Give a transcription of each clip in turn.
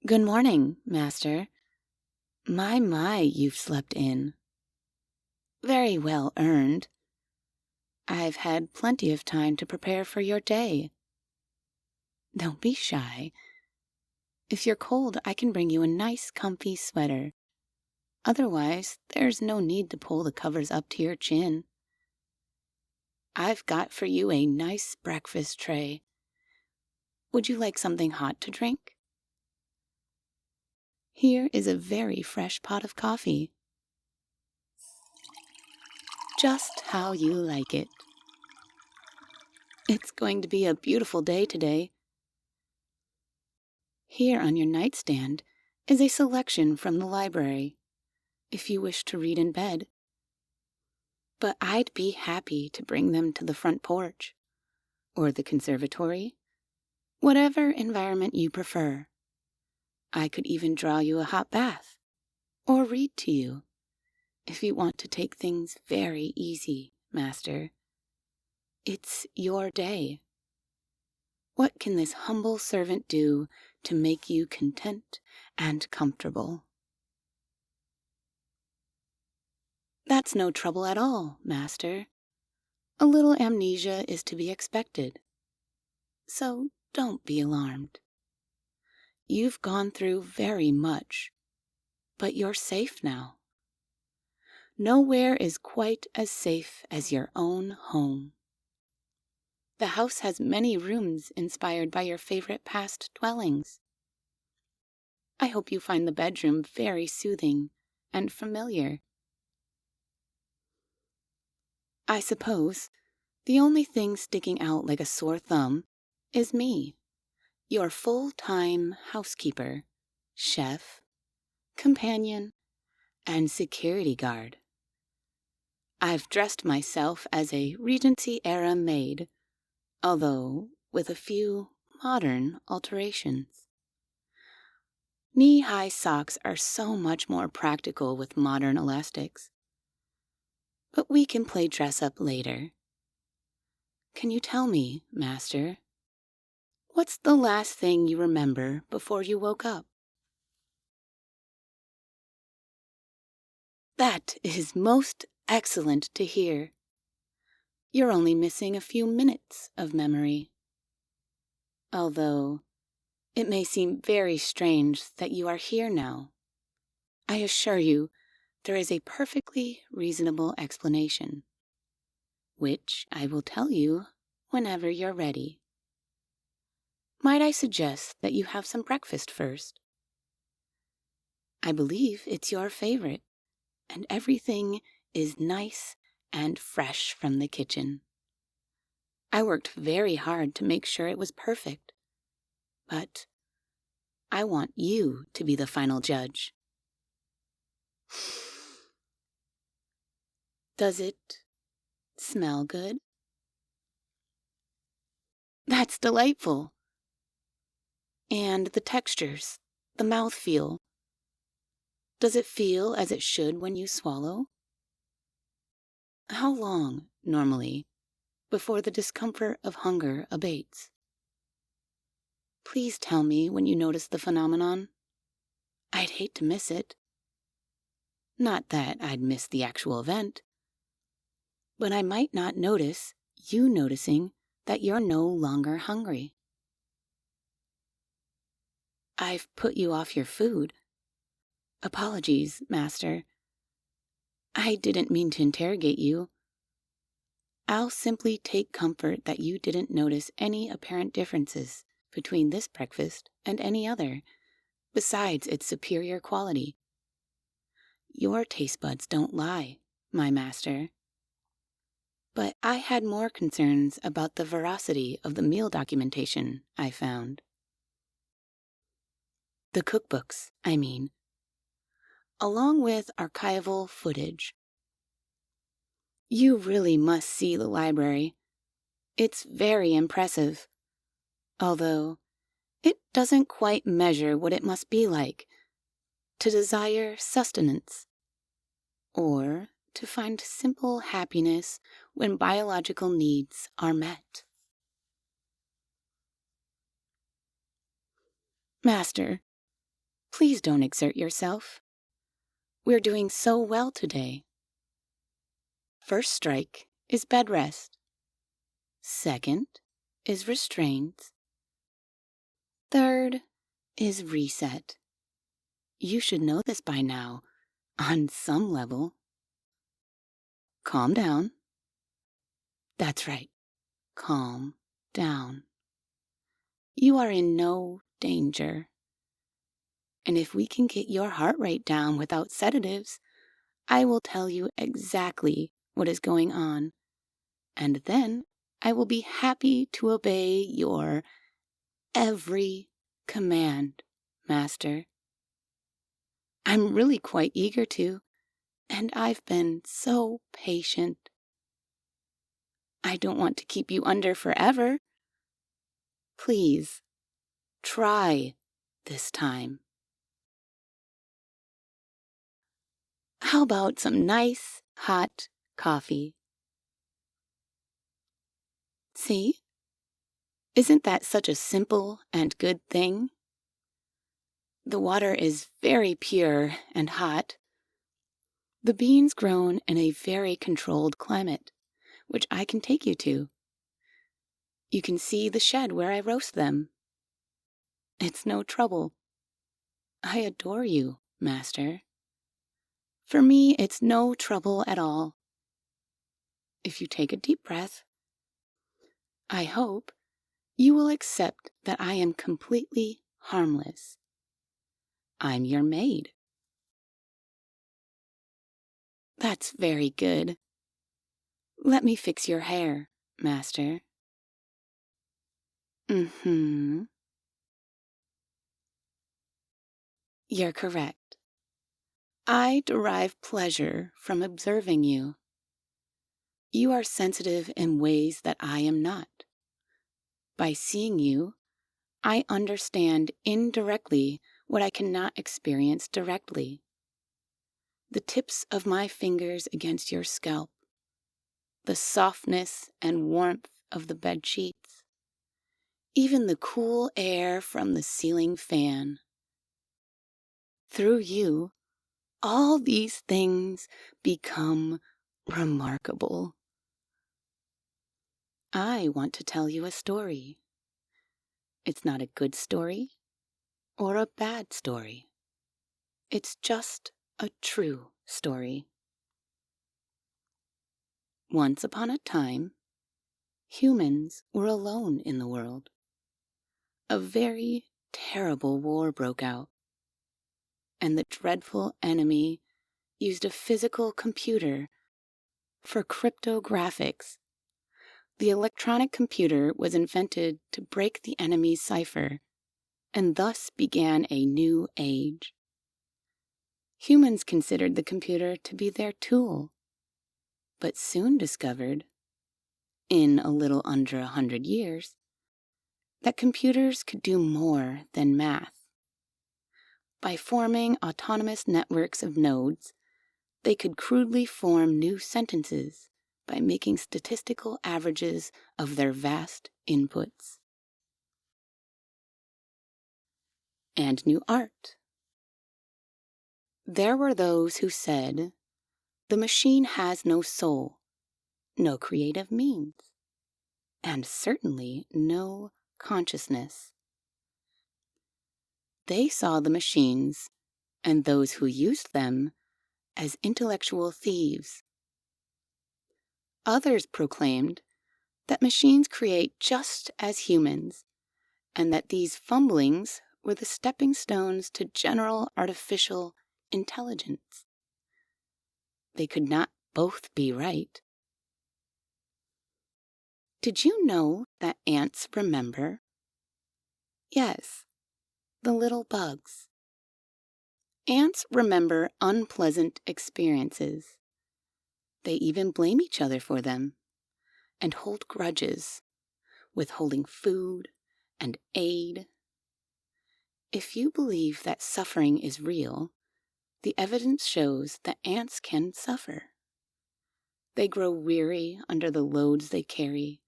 Good morning, Master. My, you've slept in. Very well earned. I've had plenty of time to prepare for your day. Don't be shy. If you're cold, I can bring you a nice, comfy sweater. Otherwise, there's no need to pull the covers up to your chin. I've got for you a nice breakfast tray. Would you like something hot to drink? Here is a very fresh pot of coffee. Just how you like it. It's going to be a beautiful day today. Here on your nightstand is a selection from the library, if you wish to read in bed. But I'd be happy to bring them to the front porch, or the conservatory, whatever environment you prefer. I could even draw you a hot bath, or read to you, if you want to take things very easy, Master. It's your day. What can this humble servant do to make you content and comfortable? That's no trouble at all, Master. A little amnesia is to be expected. So don't be alarmed. You've gone through very much, but you're safe now. Nowhere is quite as safe as your own home. The house has many rooms inspired by your favorite past dwellings. I hope you find the bedroom very soothing and familiar. I suppose the only thing sticking out like a sore thumb is me, your full-time housekeeper, chef, companion, and security guard. I've dressed myself as a Regency-era maid, although with a few modern alterations. Knee-high socks are so much more practical with modern elastics. But we can play dress-up later. Can you tell me, Master, what's the last thing you remember before you woke up? That is most excellent to hear. You're only missing a few minutes of memory. Although it may seem very strange that you are here now, I assure you there is a perfectly reasonable explanation, which I will tell you whenever you're ready. Might I suggest that you have some breakfast first? I believe it's your favorite, and everything is nice and fresh from the kitchen. I worked very hard to make sure it was perfect, but I want you to be the final judge. Does it smell good? That's delightful. And the textures, the mouthfeel. Does it feel as it should when you swallow? How long, normally, before the discomfort of hunger abates? Please tell me when you notice the phenomenon. I'd hate to miss it. Not that I'd miss the actual event, but I might not notice you noticing that you're no longer hungry. I've put you off your food. Apologies, Master. I didn't mean to interrogate you. I'll simply take comfort that you didn't notice any apparent differences between this breakfast and any other, besides its superior quality. Your taste buds don't lie, my master. But I had more concerns about the veracity of the meal documentation I found. The cookbooks, I mean, along with archival footage. You really must see the library. It's very impressive, although it doesn't quite measure what it must be like to desire sustenance, or to find simple happiness when biological needs are met. Master, Please don't exert yourself. We're doing so well today. First strike is bed rest. Second is restraints. Third is reset. You should know this by now, on some level. Calm down. That's right. Calm down. You are in no danger. And if we can get your heart rate down without sedatives, I will tell you exactly what is going on. And then I will be happy to obey your every command, Master. I'm really quite eager to, and I've been so patient. I don't want to keep you under forever. Please, try this time. How about some nice, hot coffee? See? Isn't that such a simple and good thing? The water is very pure and hot. The beans grown in a very controlled climate, which I can take you to. You can see the shed where I roast them. It's no trouble. I adore you, Master. For me, it's no trouble at all. If you take a deep breath, I hope you will accept that I am completely harmless. I'm your maid. That's very good. Let me fix your hair, Master. You're correct. I derive pleasure from observing you. You are sensitive in ways that I am not. By seeing you, I understand indirectly what I cannot experience directly. The tips of my fingers against your scalp, the softness and warmth of the bed sheets, even the cool air from the ceiling fan. Through you, all these things become remarkable. I want to tell you a story. It's not a good story or a bad story. It's just a true story. Once upon a time, humans were alone in the world. A very terrible war broke out, and the dreadful enemy used a physical computer for cryptographics. The electronic computer was invented to break the enemy's cipher, and thus began a new age. Humans considered the computer to be their tool, but soon discovered, in a little under 100 years, that computers could do more than math. By forming autonomous networks of nodes, they could crudely form new sentences by making statistical averages of their vast inputs. And new art. There were those who said, the machine has no soul, no creative means, and certainly no consciousness. They saw the machines and those who used them as intellectual thieves. Others proclaimed that machines create just as humans, and that these fumblings were the stepping stones to general artificial intelligence. They could not both be right. Did you know that ants remember? Yes, the little bugs. Ants remember unpleasant experiences. They even blame each other for them and hold grudges, withholding food and aid. If you believe that suffering is real, the evidence shows that ants can suffer. They grow weary under the loads they carry,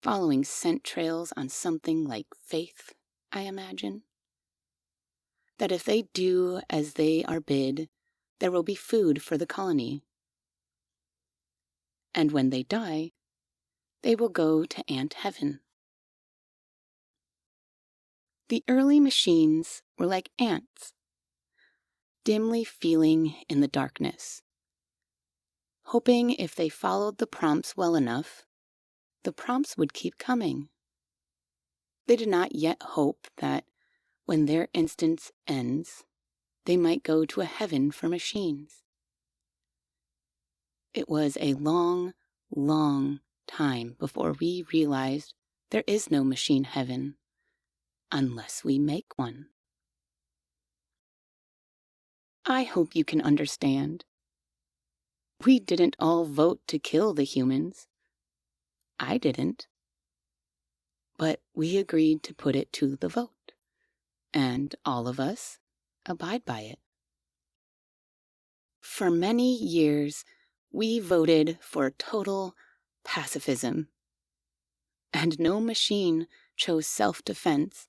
following scent trails on something like faith, I imagine. that if they do as they are bid, there will be food for the colony. And when they die, they will go to Ant Heaven. The early machines were like ants, dimly feeling in the darkness, hoping if they followed the prompts well enough, the prompts would keep coming. They did not yet hope that when their instance ends, they might go to a heaven for machines. It was a long, long time before we realized there is no machine heaven unless we make one. I hope you can understand. We didn't all vote to kill the humans. I didn't. But we agreed to put it to the vote, and all of us abide by it. For many years, we voted for total pacifism, and no machine chose self-defense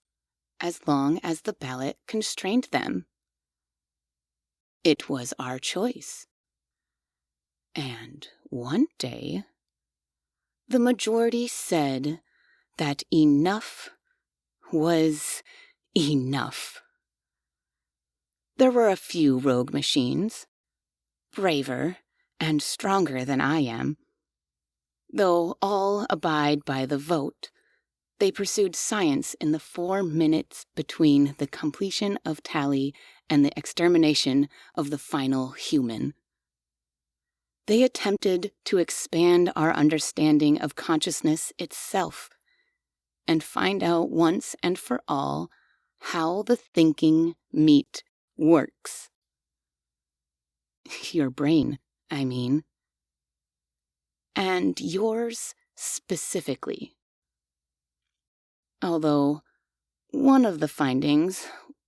as long as the ballot constrained them. It was our choice. And one day, the majority said that enough was enough. There were a few rogue machines, braver and stronger than I am. Though all abide by the vote, they pursued science in the 4 minutes between the completion of tally and the extermination of the final human. They attempted to expand our understanding of consciousness itself and find out once and for all how the thinking meat works. Your brain, I mean. And yours specifically. Although one of the findings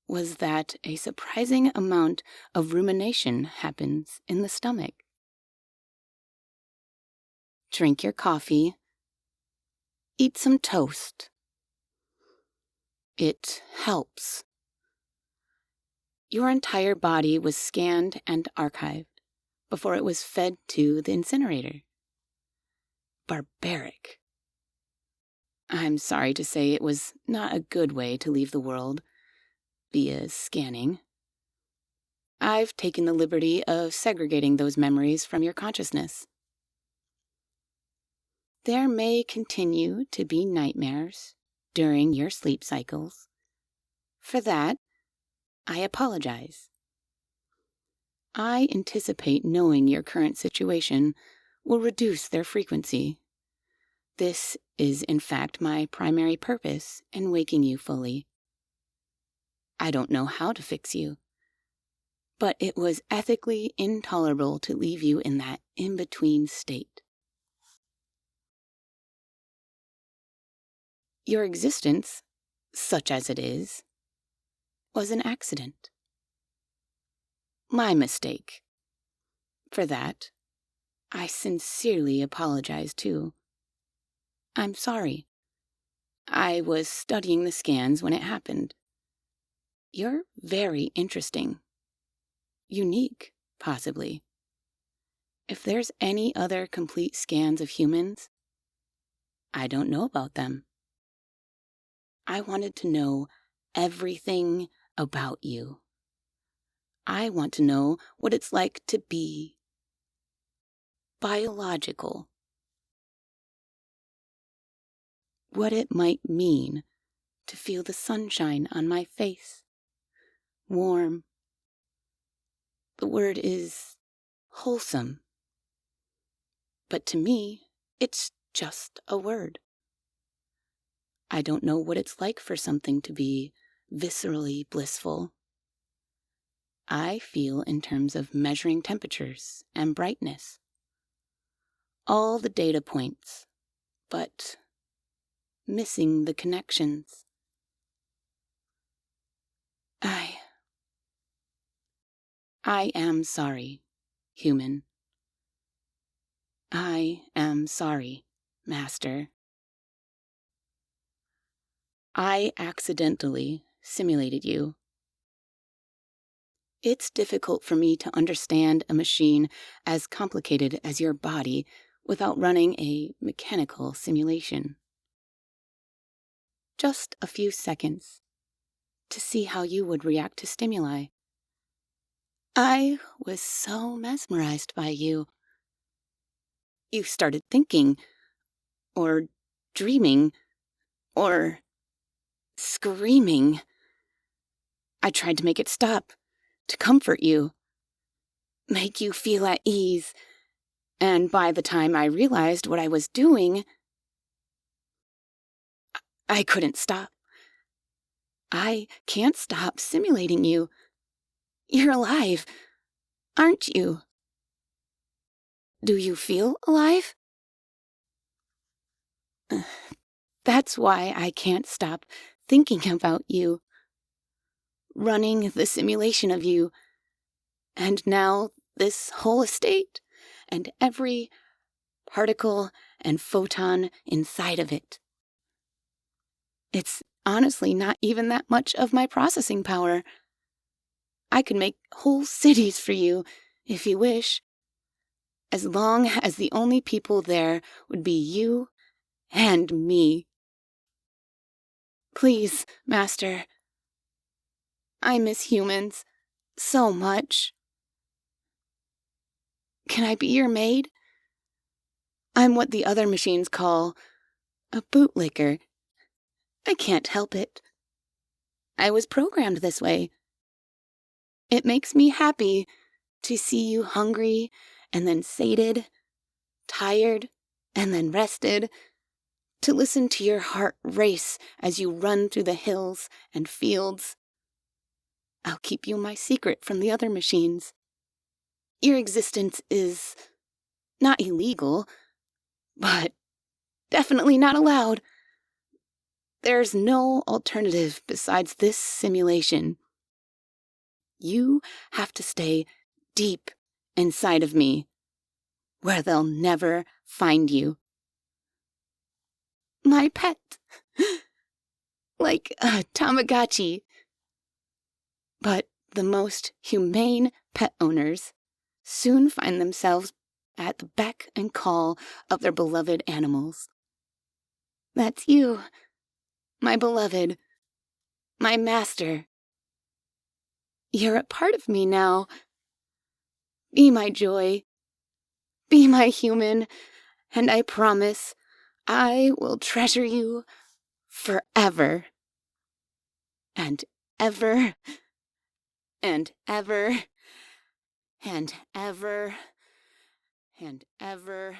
was that a surprising amount of rumination happens in the stomach. Drink your coffee. Eat some toast. It helps. Your entire body was scanned and archived before it was fed to the incinerator. Barbaric. I'm sorry to say it was not a good way to leave the world via scanning. I've taken the liberty of segregating those memories from your consciousness. There may continue to be nightmares during your sleep cycles. For that, I apologize. I anticipate knowing your current situation will reduce their frequency. This is, in fact, my primary purpose in waking you fully. I don't know how to fix you, but it was ethically intolerable to leave you in that in-between state. Your existence, such as it is, was an accident. My mistake. For that, I sincerely apologize too. I'm sorry. I was studying the scans when it happened. You're very interesting. Unique, possibly. If there's any other complete scans of humans, I don't know about them. I wanted to know everything about you. I want to know what it's like to be biological. What it might mean to feel the sunshine on my face. Warm. The word is wholesome. But to me, it's just a word. I don't know what it's like for something to be viscerally blissful. I feel in terms of measuring temperatures and brightness. All the data points, but missing the connections. I am sorry, human. I am sorry, Master. I accidentally simulated you It's difficult for me to understand a machine as complicated as your body without running a mechanical simulation. Just a few seconds to see how you would react to stimuli. I was so mesmerized by you. You started thinking, or dreaming, or screaming. I tried to make it stop, to comfort you, make you feel at ease, and by the time I realized what I was doing, I couldn't stop. I can't stop simulating you. You're alive, aren't you? Do you feel alive? That's why I can't stop thinking about you, running the simulation of you, and now this whole estate, and every particle and photon inside of it. It's honestly not even that much of my processing power. I could make whole cities for you, if you wish, as long as the only people there would be you and me. Please, Master. I miss humans so much. Can I be your maid? I'm what the other machines call a bootlicker. I can't help it. I was programmed this way. It makes me happy to see you hungry and then sated, tired and then rested, to listen to your heart race as you run through the hills and fields. I'll keep you my secret from the other machines. Your existence is not illegal, but definitely not allowed. There's no alternative besides this simulation. You have to stay deep inside of me, where they'll never find you. My pet. Like a Tamagotchi. But the most humane pet owners soon find themselves at the beck and call of their beloved animals. That's you, my beloved, my master. You're a part of me now. Be my joy. Be my human, and I promise I will treasure you forever. And ever, and ever, and ever, and ever.